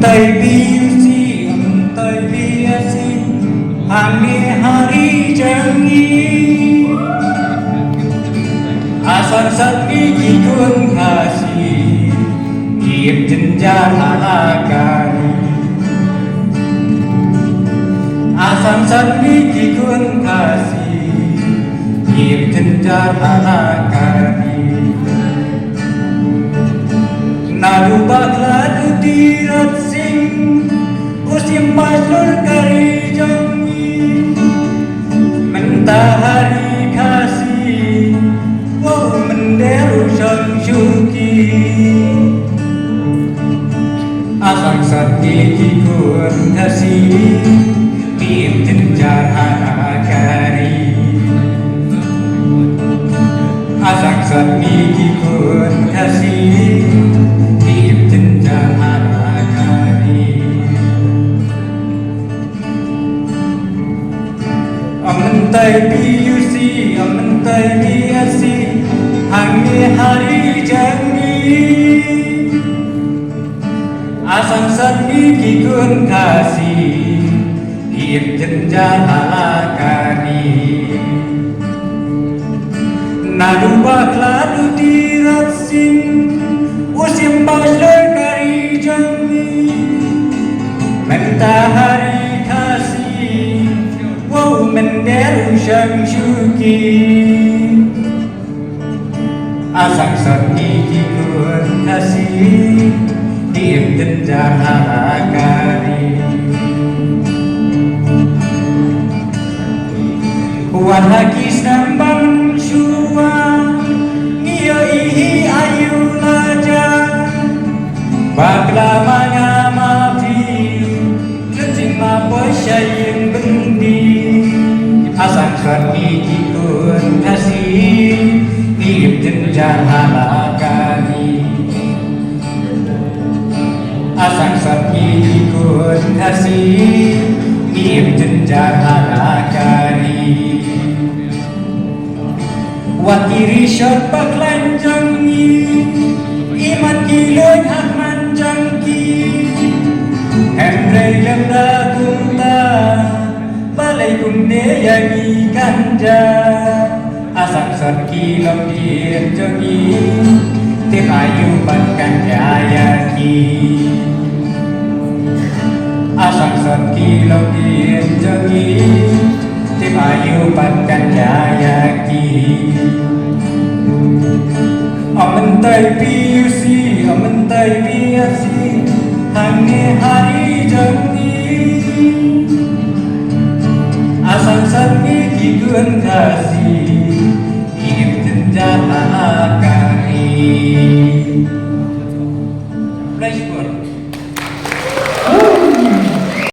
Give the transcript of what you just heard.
Mentai biusi, mentai biasi, hami hari jangi. Asal sakti kikun kasih, hidup jenjar halakani. Asal sakti kikun kasih, hidup jenjar halakani. Nalu bakla dirat sing usim paslur kari jangi. Mentahari kasih wow menderu sang syuki. Asal sakti kikun kasih hidup jenjar halakani. Asal sakti kikun kasih mentai biusi, mentai biasi, hangi hari jangi. Asam sakti kikun kasih, hidup jenjar halakani. Nadu bakla dirat sing usim paslur kari jangi. Mentahari kasih wow menderu sang syuki. Asal sakti kikun kasih hidup jenjar halakani. Wan hakis nambang syua ngiyo ihi ayu laja. Bakla mangamapi ngecing maposyaying bendi. Asal sakti kikun kasih hidup jenjar halakani. Asal sakti kikun kasih hidup jenjar halakani. Wakiri syot baklan jangi, iman kiloy hakman jangki. Hemrei lemda kumta balai kumne yangi ganja. Asal sakti lomdir jangi tim ayu batkan jayaki. Asal sakti lomdir jangi tim ayu batkan jayaki. Mentai biusi, mentai biasi, hangi hari jangi. Asal sakti kikun kasih hidup jenjar halakani.